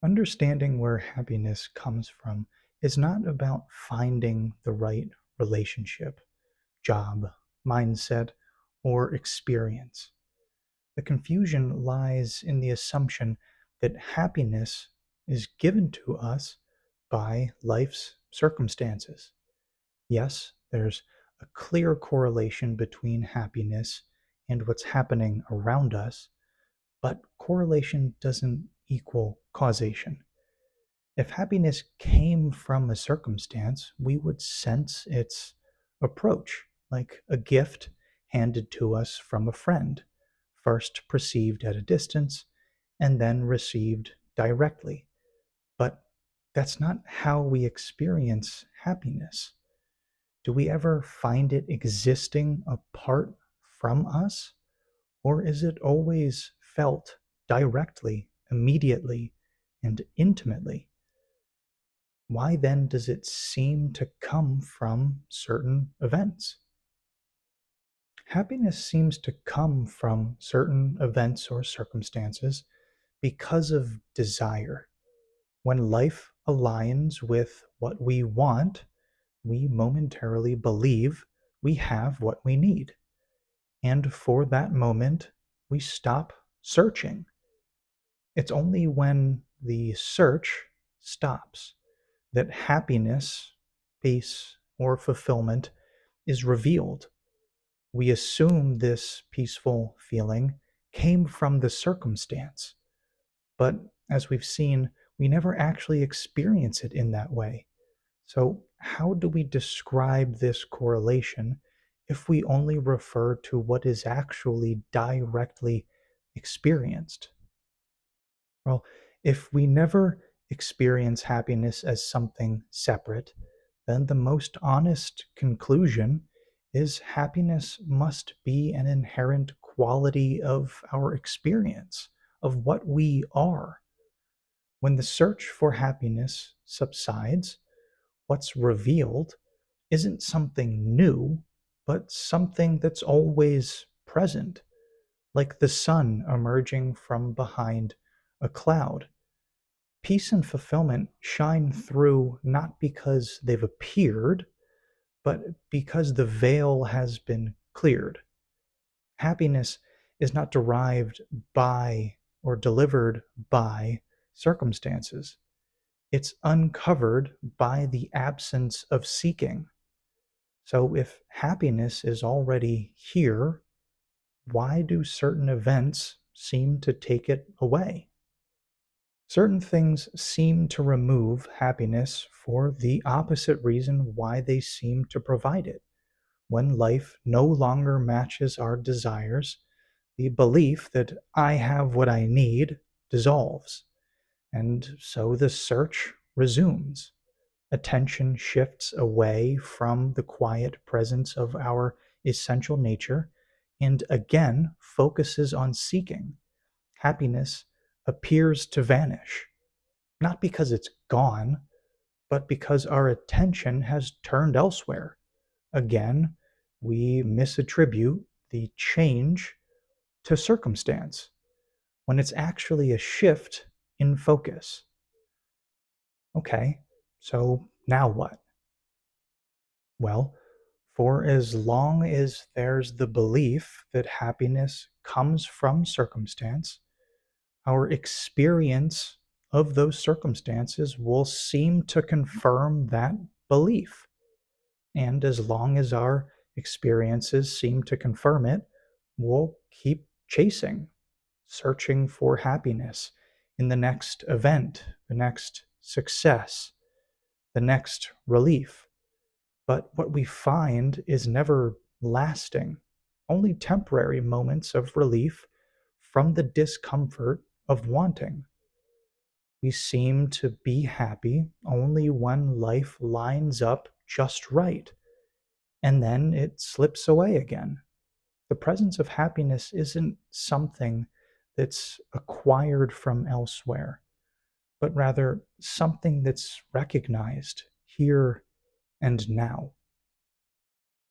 Understanding where happiness comes from is not about finding the right relationship, job, mindset, or experience. The confusion lies in the assumption that happiness is given to us by life's circumstances. Yes, there's a clear correlation between happiness and what's happening around us, but correlation doesn't equal causation. If happiness came from a circumstance, we would sense its approach, like a gift handed to us from a friend, first perceived at a distance and then received directly. But that's not how we experience happiness. Do we ever find it existing apart from us? Or is it always felt directly, immediately, and intimately? Why then does it seem to come from certain events? Happiness seems to come from certain events or circumstances because of desire. When life aligns with what we want, we momentarily believe we have what we need. And for that moment, we stop searching. It's only when the search stops that happiness, peace, or fulfillment is revealed. We assume this peaceful feeling came from the circumstance, but as we've seen, we never actually experience it in that way. So, how do we describe this correlation if we only refer to what is actually directly experienced? Well, if we never experience happiness as something separate, then the most honest conclusion is happiness must be an inherent quality of our experience, of what we are. When the search for happiness subsides, what's revealed isn't something new, but something that's always present, like the sun emerging from behind a cloud. Peace and fulfillment shine through not because they've appeared, but because the veil has been cleared. Happiness is not derived by or delivered by circumstances. It's uncovered by the absence of seeking. So, if happiness is already here, why do certain events seem to take it away? Certain things seem to remove happiness for the opposite reason why they seem to provide it. When life no longer matches our desires, the belief that I have what I need dissolves, and so the search resumes. Attention shifts away from the quiet presence of our essential nature and again focuses on seeking. Happiness appears to vanish, not because it's gone, but because our attention has turned elsewhere. Again, we misattribute the change to circumstance when it's actually a shift in focus. Okay, so now what? Well, for as long as there's the belief that happiness comes from circumstance, our experience of those circumstances will seem to confirm that belief. And as long as our experiences seem to confirm it, we'll keep chasing, searching for happiness in the next event, the next success, the next relief. But what we find is never lasting, only temporary moments of relief from the discomfort of wanting. We seem to be happy only when life lines up just right, and then it slips away again. The presence of happiness isn't something that's acquired from elsewhere, but rather something that's recognized here and now.